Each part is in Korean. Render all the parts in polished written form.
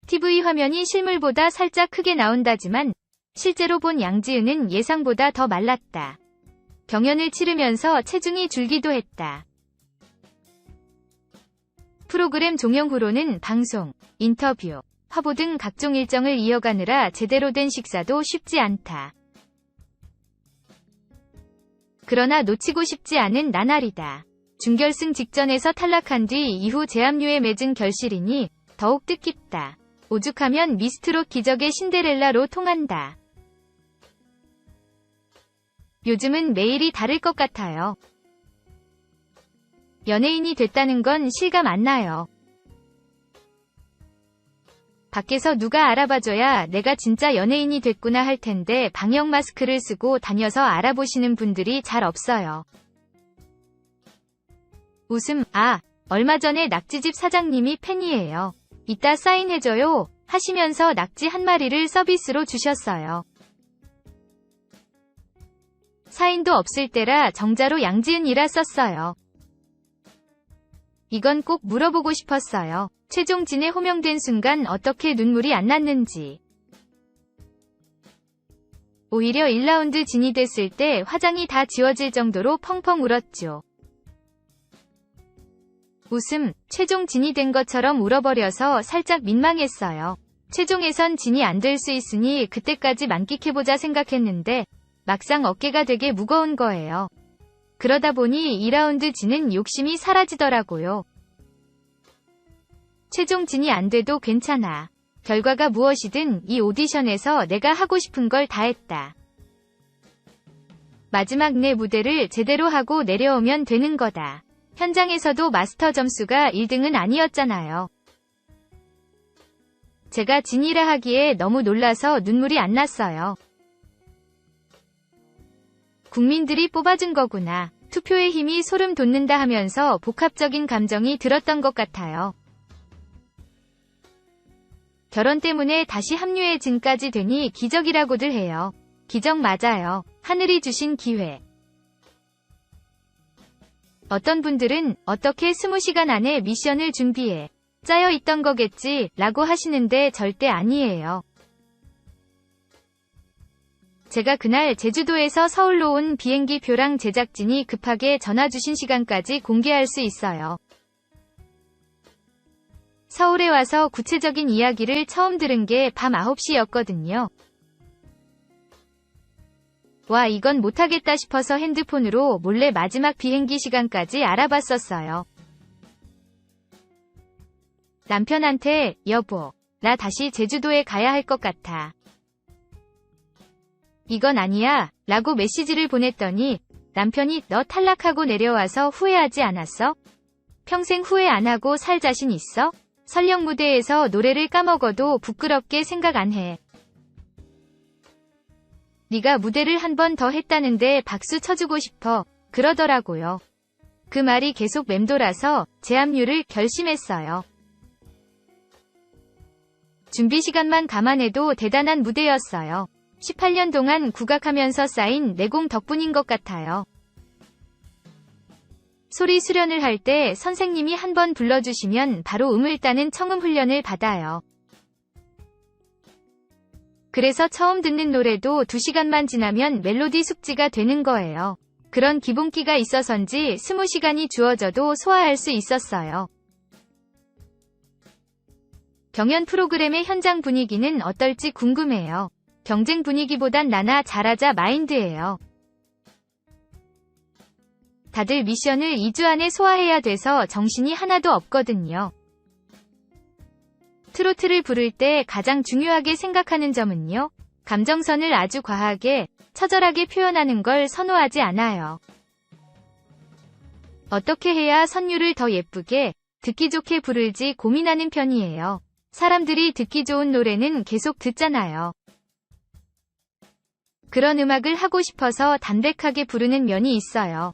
TV 화면이 실물보다 살짝 크게 나온다지만 실제로 본 양지은은 예상보다 더 말랐다. 경연을 치르면서 체중이 줄기도 했다. 프로그램 종영 후로는 방송, 인터뷰, 화보 등 각종 일정을 이어가느라 제대로 된 식사도 쉽지 않다. 그러나 놓치고 싶지 않은 나날이다. 준결승 직전에서 탈락한 뒤 이후 제압류에 맺은 결실이니 더욱 뜻깊다. 오죽하면 미스트롯 기적의 신데렐라로 통한다. 요즘은 매일이 다를 것 같아요. 연예인이 됐다는 건 실감 안 나요. 밖에서 누가 알아봐줘야 내가 진짜 연예인이 됐구나 할 텐데 방역 마스크를 쓰고 다녀서 알아보시는 분들이 잘 없어요. 웃음, 얼마 전에 낙지집 사장님이 팬이에요. 이따 사인해줘요 하시면서 낙지 한 마리를 서비스로 주셨어요. 사인도 없을 때라 정자로 양지은이라 썼어요. 이건 꼭 물어보고 싶었어요. 최종진에 호명된 순간 어떻게 눈물이 안 났는지. 오히려 1라운드 진이 됐을 때 화장이 다 지워질 정도로 펑펑 울었죠. 웃음, 최종 진이 된 것처럼 울어버려서 살짝 민망했어요. 최종에선 진이 안 될 수 있으니 그때까지 만끽해보자 생각했는데 막상 어깨가 되게 무거운 거예요. 그러다 보니 2라운드 진은 욕심이 사라지더라고요. 최종 진이 안 돼도 괜찮아. 결과가 무엇이든 이 오디션에서 내가 하고 싶은 걸 다 했다. 마지막 내 무대를 제대로 하고 내려오면 되는 거다. 현장에서도 마스터 점수가 1등은 아니었잖아요. 제가 진이라 하기에 너무 놀라서 눈물이 안 났어요. 국민들이 뽑아준 거구나. 투표의 힘이 소름 돋는다 하면서 복합적인 감정이 들었던 것 같아요. 결혼 때문에 다시 합류해진까지 되니 기적이라고들 해요. 기적 맞아요. 하늘이 주신 기회. 어떤 분들은 어떻게 20시간 안에 미션을 준비해 짜여 있던 거겠지 라고 하시는데 절대 아니에요. 제가 그날 제주도에서 서울로 온 비행기 표랑 제작진이 급하게 전화 주신 시간까지 공개할 수 있어요. 서울에 와서 구체적인 이야기를 처음 들은 게 밤 9시였거든요. 와, 이건 못하겠다 싶어서 핸드폰으로 몰래 마지막 비행기 시간까지 알아봤었어요. 남편한테 여보, 나 다시 제주도에 가야 할 것 같아. 이건 아니야 라고 메시지를 보냈더니 남편이 너 탈락하고 내려와서 후회하지 않았어? 평생 후회 안 하고 살 자신 있어? 설령 무대에서 노래를 까먹어도 부끄럽게 생각 안 해. 네가 무대를 한 번 더 했다는데 박수 쳐주고 싶어 그러더라고요. 그 말이 계속 맴돌아서 제압류를 결심했어요. 준비 시간만 감안해도 대단한 무대였어요. 18년 동안 국악하면서 쌓인 내공 덕분인 것 같아요. 소리 수련을 할 때 선생님이 한 번 불러주시면 바로 음을 따는 청음 훈련을 받아요. 그래서 처음 듣는 노래도 2시간만 지나면 멜로디 숙지가 되는 거예요. 그런 기본기가 있어서인지 20시간이 주어져도 소화할 수 있었어요. 경연 프로그램의 현장 분위기는 어떨지 궁금해요. 경쟁 분위기보단 나나 잘하자 마인드예요. 다들 미션을 2주 안에 소화해야 돼서 정신이 하나도 없거든요. 트로트를 부를 때 가장 중요하게 생각하는 점은요. 감정선을 아주 과하게, 처절하게 표현하는 걸 선호하지 않아요. 어떻게 해야 선율을 더 예쁘게, 듣기 좋게 부를지 고민하는 편이에요. 사람들이 듣기 좋은 노래는 계속 듣잖아요. 그런 음악을 하고 싶어서 담백하게 부르는 면이 있어요.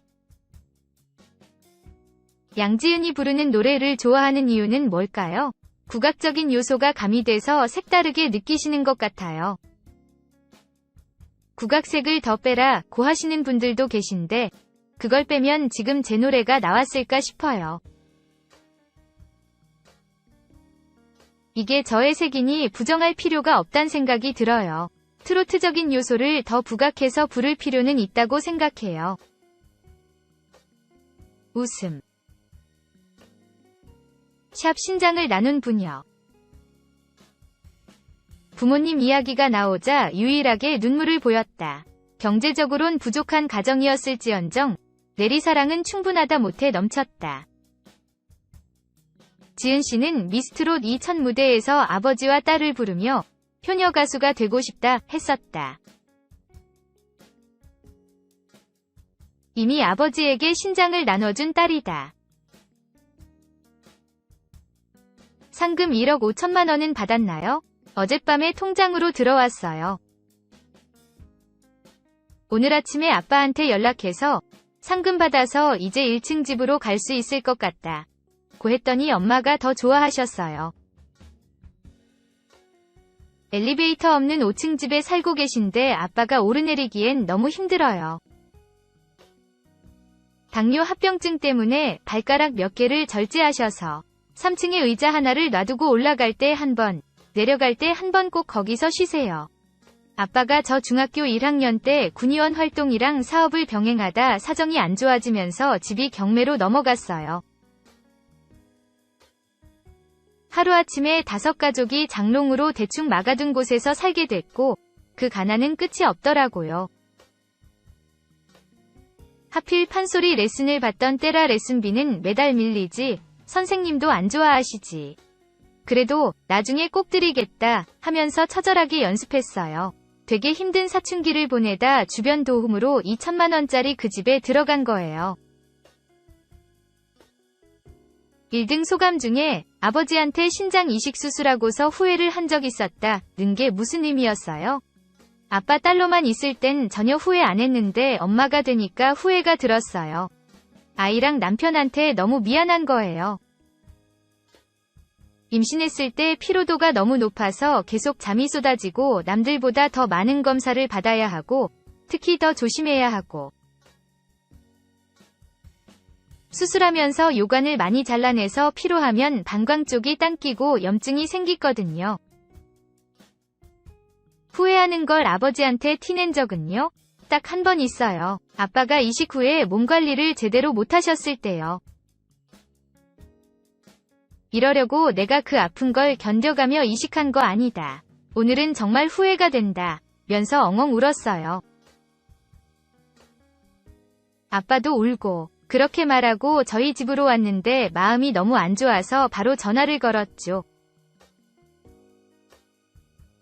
양지은이 부르는 노래를 좋아하는 이유는 뭘까요? 국악적인 요소가 가미돼서 색다르게 느끼시는 것 같아요. 국악색을 더 빼라 고 하시는 분들도 계신데 그걸 빼면 지금 제 노래가 나왔을까 싶어요. 이게 저의 색이니 부정할 필요가 없단 생각이 들어요. 트로트적인 요소를 더 부각해서 부를 필요는 있다고 생각해요. 웃음. 샵 신장을 나눈 부녀. 부모님 이야기가 나오자 유일하게 눈물을 보였다. 경제적으론 부족한 가정이었을지언정 내리사랑은 충분하다 못해 넘쳤다. 지은 씨는 미스트롯 2000 무대에서 아버지와 딸을 부르며 효녀 가수가 되고 싶다 했었다. 이미 아버지에게 신장을 나눠준 딸이다. 상금 1억 5천만 원은 받았나요? 어젯밤에 통장으로 들어왔어요. 오늘 아침에 아빠한테 연락해서 상금 받아서 이제 1층 집으로 갈 수 있을 것 같다 고 했더니 엄마가 더 좋아하셨어요. 엘리베이터 없는 5층 집에 살고 계신데 아빠가 오르내리기엔 너무 힘들어요. 당뇨 합병증 때문에 발가락 몇 개를 절제하셔서 3층에 의자 하나를 놔두고 올라갈 때 한 번, 내려갈 때 한 번 꼭 거기서 쉬세요. 아빠가 저 중학교 1학년 때 군의원 활동이랑 사업을 병행하다 사정이 안 좋아지면서 집이 경매로 넘어갔어요. 하루아침에 5가족이 장롱으로 대충 막아둔 곳에서 살게 됐고 그 가난은 끝이 없더라고요. 하필 판소리 레슨을 받던 때라 레슨비는 매달 밀리지 선생님도 안 좋아하시지. 그래도 나중에 꼭 드리겠다 하면서 처절하게 연습했어요. 되게 힘든 사춘기를 보내다 주변 도움으로 2천만 원짜리 그 집에 들어간 거예요. 1등 소감 중에 아버지한테 신장 이식 수술하고서 후회를 한 적 있었다 는 게 무슨 의미였어요? 아빠 딸로만 있을 땐 전혀 후회 안 했는데 엄마가 되니까 후회가 들었어요. 아이랑 남편한테 너무 미안한 거예요. 임신했을 때 피로도가 너무 높아서 계속 잠이 쏟아지고 남들보다 더 많은 검사를 받아야 하고 특히 더 조심해야 하고 수술하면서 요관을 많이 잘라내서 피로하면 방광 쪽이 당기고 염증이 생기거든요. 후회하는 걸 아버지한테 티낸 적은요? 딱 한 번 있어요. 아빠가 이식 후에 몸 관리를 제대로 못하셨을 때요. 이러려고 내가 그 아픈 걸 견뎌가며 이식한 거 아니다. 오늘은 정말 후회가 된다. 면서 엉엉 울었어요. 아빠도 울고 그렇게 말하고 저희 집으로 왔는데 마음이 너무 안 좋아서 바로 전화를 걸었죠.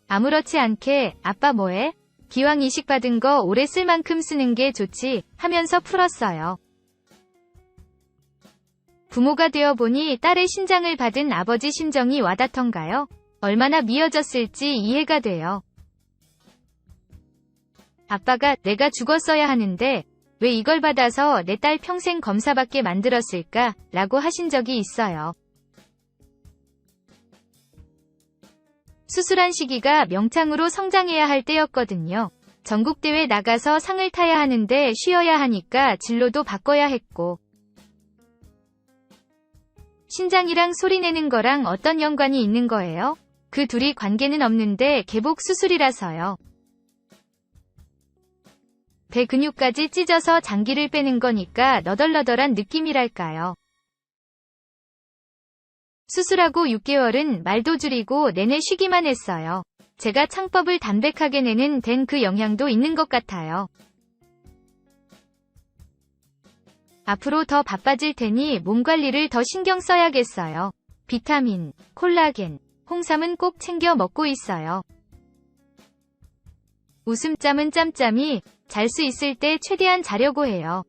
아무렇지 않게 아빠 뭐해? 기왕 이식 받은 거 오래 쓸 만큼 쓰는 게 좋지 하면서 풀었어요. 부모가 되어보니 딸의 신장을 받은 아버지 심정이 와닿던가요? 얼마나 미어졌을지 이해가 돼요. 아빠가 내가 죽었어야 하는데 왜 이걸 받아서 내 딸 평생 검사받게 만들었을까? 라고 하신 적이 있어요. 수술한 시기가 명창으로 성장해야 할 때였거든요. 전국대회 나가서 상을 타야 하는데 쉬어야 하니까 진로도 바꿔야 했고 신장이랑 소리내는 거랑 어떤 연관이 있는 거예요? 그 둘이 관계는 없는데 개복 수술이라서요. 배 근육까지 찢어서 장기를 빼는 거니까 너덜너덜한 느낌이랄까요. 수술하고 6개월은 말도 줄이고 내내 쉬기만 했어요. 제가 창법을 담백하게 내는 된 그 영향도 있는 것 같아요. 앞으로 더 바빠질 테니 몸 관리를 더 신경 써야겠어요. 비타민, 콜라겐, 홍삼은 꼭 챙겨 먹고 있어요. 웃음잠은 짬짬이 잘 수 있을 때 최대한 자려고 해요.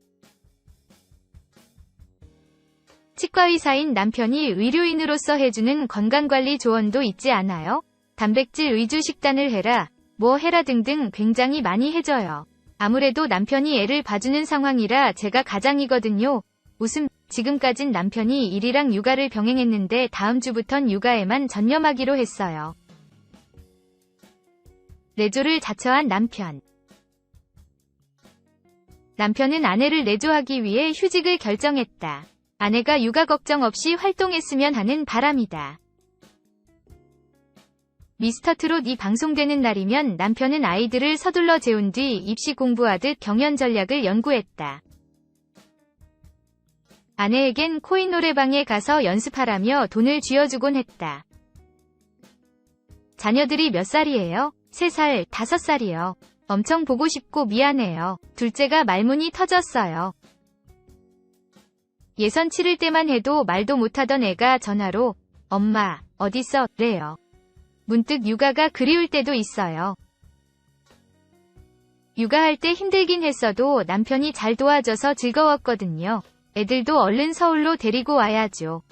치과의사인 남편이 의료인으로서 해주는 건강관리 조언도 있지 않아요? 단백질 위주 식단을 해라, 뭐 해라 등등 굉장히 많이 해줘요. 아무래도 남편이 애를 봐주는 상황이라 제가 가장이거든요. 웃음, 지금까진 남편이 일이랑 육아를 병행했는데 다음 주부턴 육아에만 전념하기로 했어요. 내조를 자처한 남편. 남편은 아내를 내조하기 위해 휴직을 결정했다. 아내가 육아 걱정 없이 활동했으면 하는 바람이다. 미스터트롯 이 방송되는 날이면 남편은 아이들을 서둘러 재운 뒤 입시 공부하듯 경연 전략을 연구했다. 아내에겐 코인 노래방에 가서 연습하라며 돈을 쥐어주곤 했다. 자녀들이 몇 살이에요? 3살, 5살이요. 엄청 보고 싶고 미안해요. 둘째가 말문이 터졌어요. 예선 치를 때만 해도 말도 못하던 애가 전화로 엄마, 어딨어? 래요. 문득 육아가 그리울 때도 있어요. 육아할 때 힘들긴 했어도 남편이 잘 도와줘서 즐거웠거든요. 애들도 얼른 서울로 데리고 와야죠.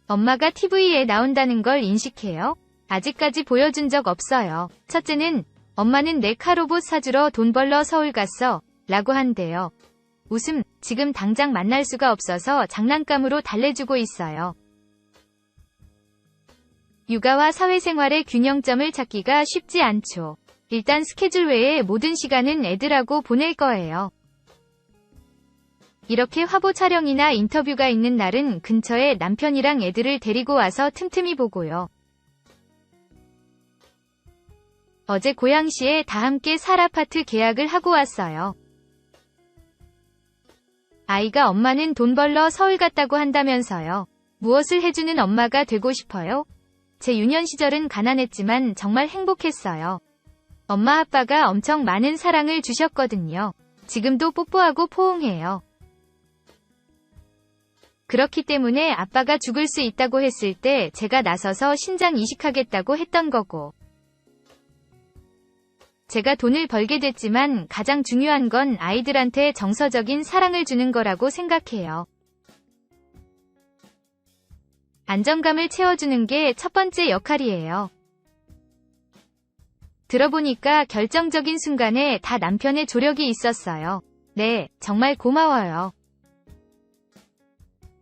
엄마가 TV에 나온다는 걸 인식해요? 아직까지 보여준 적 없어요. 첫째는 엄마는 내 카로봇 사주러 돈 벌러 서울 갔어 라고 한대요. 웃음, 지금 당장 만날 수가 없어서 장난감으로 달래주고 있어요. 육아와 사회생활의 균형점을 찾기가 쉽지 않죠. 일단 스케줄 외에 모든 시간은 애들하고 보낼 거예요. 이렇게 화보 촬영이나 인터뷰가 있는 날은 근처에 남편이랑 애들을 데리고 와서 틈틈이 보고요. 어제 고양시에 다 함께 살 아파트 계약을 하고 왔어요. 아이가 엄마는 돈 벌러 서울 갔다고 한다면서요. 무엇을 해주는 엄마가 되고 싶어요? 제 유년 시절은 가난했지만 정말 행복했어요. 엄마 아빠가 엄청 많은 사랑을 주셨거든요. 지금도 뽀뽀하고 포옹해요. 그렇기 때문에 아빠가 죽을 수 있다고 했을 때 제가 나서서 신장 이식하겠다고 했던 거고. 제가 돈을 벌게 됐지만 가장 중요한 건 아이들한테 정서적인 사랑을 주는 거라고 생각해요. 안정감을 채워주는 게 첫 번째 역할이에요. 들어보니까 결정적인 순간에 다 남편의 조력이 있었어요. 네, 정말 고마워요.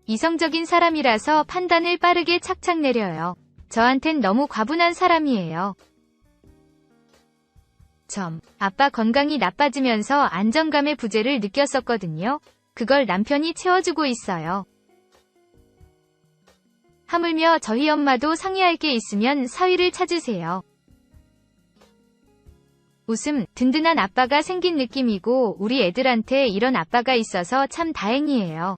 이성적인 사람이라서 판단을 빠르게 착착 내려요. 저한텐 너무 과분한 사람이에요. 아빠 건강이 나빠지면서 안정감의 부재를 느꼈었거든요. 그걸 남편이 채워주고 있어요. 하물며 저희 엄마도 상의할 게 있으면 사위를 찾으세요. 웃음, 든든한 아빠가 생긴 느낌이고 우리 애들한테 이런 아빠가 있어서 참 다행이에요.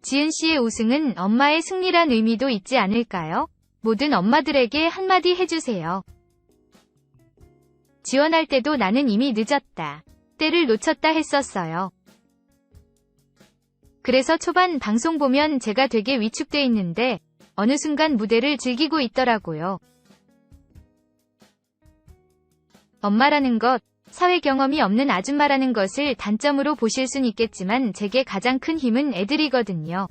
지은 씨의 우승은 엄마의 승리란 의미도 있지 않을까요? 모든 엄마들에게 한마디 해주세요. 지원할 때도 나는 이미 늦었다. 때를 놓쳤다 했었어요. 그래서 초반 방송 보면 제가 되게 위축돼 있는데 어느 순간 무대를 즐기고 있더라고요. 엄마라는 것, 사회 경험이 없는 아줌마라는 것을 단점으로 보실 순 있겠지만 제게 가장 큰 힘은 애들이거든요.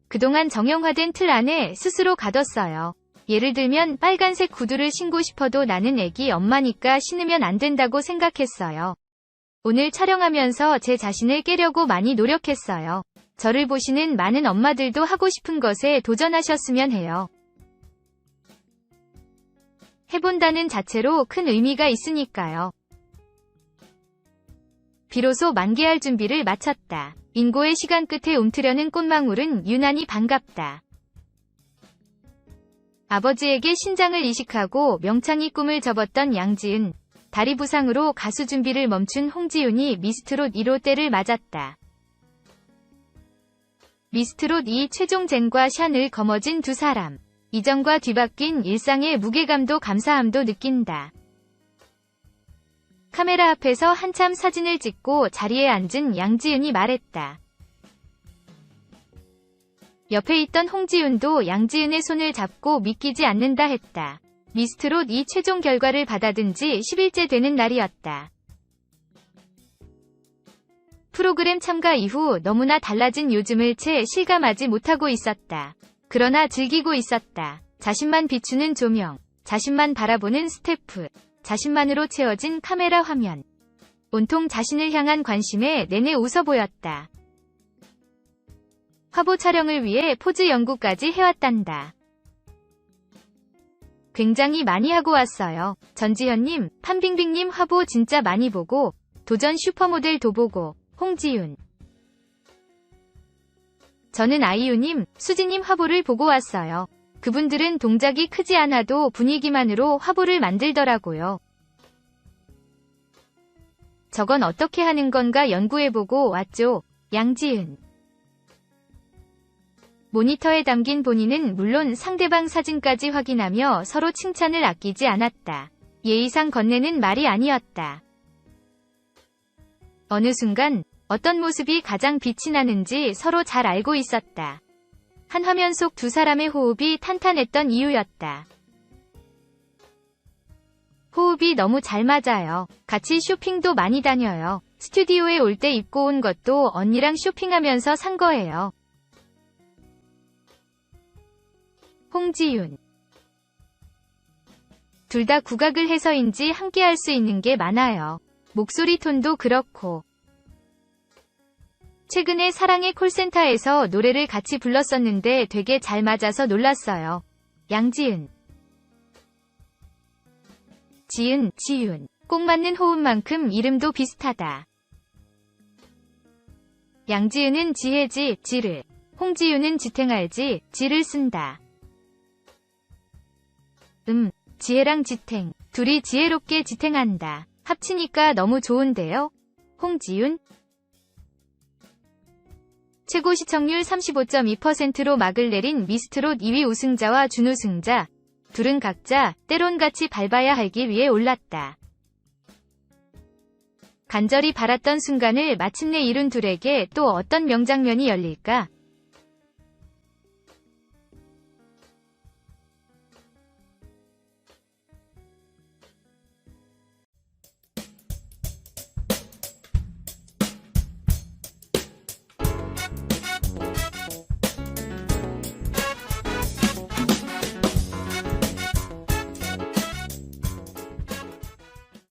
그동안 정형화된 틀 안에 스스로 가뒀어요. 예를 들면 빨간색 구두를 신고 싶어도 나는 애기 엄마니까 신으면 안 된다고 생각했어요. 오늘 촬영하면서 제 자신을 깨려고 많이 노력했어요. 저를 보시는 많은 엄마들도 하고 싶은 것에 도전하셨으면 해요. 해본다는 자체로 큰 의미가 있으니까요. 비로소 만개할 준비를 마쳤다. 인고의 시간 끝에 움트려는 꽃망울은 유난히 반갑다. 아버지에게 신장을 이식하고 명창이 꿈을 접었던 양지은, 다리 부상으로 가수 준비를 멈춘 홍지윤이 미스트롯 1호 때를 맞았다. 미스트롯 2 최종 젠과 샨을 거머쥔 두 사람. 이전과 뒤바뀐 일상의 무게감도 감사함도 느낀다. 카메라 앞에서 한참 사진을 찍고 자리에 앉은 양지은이 말했다. 옆에 있던 홍지윤도 양지은의 손을 잡고 믿기지 않는다 했다. 미스트롯 2 최종 결과를 받아든 지 10일째 되는 날이었다. 프로그램 참가 이후 너무나 달라진 요즘을 채 실감하지 못하고 있었다. 그러나 즐기고 있었다. 자신만 비추는 조명, 자신만 바라보는 스태프, 자신만으로 채워진 카메라 화면. 온통 자신을 향한 관심에 내내 웃어 보였다. 화보 촬영을 위해 포즈 연구까지 해왔단다. 굉장히 많이 하고 왔어요. 전지현님, 판빙빙님 화보 진짜 많이 보고, 도전 슈퍼모델도 보고, 홍지윤. 저는 아이유님, 수지님 화보를 보고 왔어요. 그분들은 동작이 크지 않아도 분위기만으로 화보를 만들더라고요. 저건 어떻게 하는 건가 연구해보고 왔죠. 양지은. 모니터에 담긴 본인은 물론 상대방 사진까지 확인하며 서로 칭찬을 아끼지 않았다. 예의상 건네는 말이 아니었다. 어느 순간 어떤 모습이 가장 빛이 나는지 서로 잘 알고 있었다. 한 화면 속 두 사람의 호흡이 탄탄했던 이유였다. 호흡이 너무 잘 맞아요. 같이 쇼핑도 많이 다녀요. 스튜디오에 올 때 입고 온 것도 언니랑 쇼핑하면서 산 거예요. 홍지윤. 둘 다 국악을 해서인지 함께 할 수 있는 게 많아요. 목소리 톤도 그렇고. 최근에 사랑의 콜센터에서 노래를 같이 불렀었는데 되게 잘 맞아서 놀랐어요. 양지은. 지은, 지윤. 꼭 맞는 호흡만큼 이름도 비슷하다. 양지은은 지혜지, 지를. 홍지윤은 지탱할지, 지를 쓴다. 지혜랑 지탱. 둘이 지혜롭게 지탱한다. 합치니까 너무 좋은데요? 홍지윤? 최고 시청률 35.2%로 막을 내린 미스트롯 2위 우승자와 준우승자. 둘은 각자 때론 같이 밟아야 할 길 위에 올랐다. 간절히 바랐던 순간을 마침내 이룬 둘에게 또 어떤 명장면이 열릴까?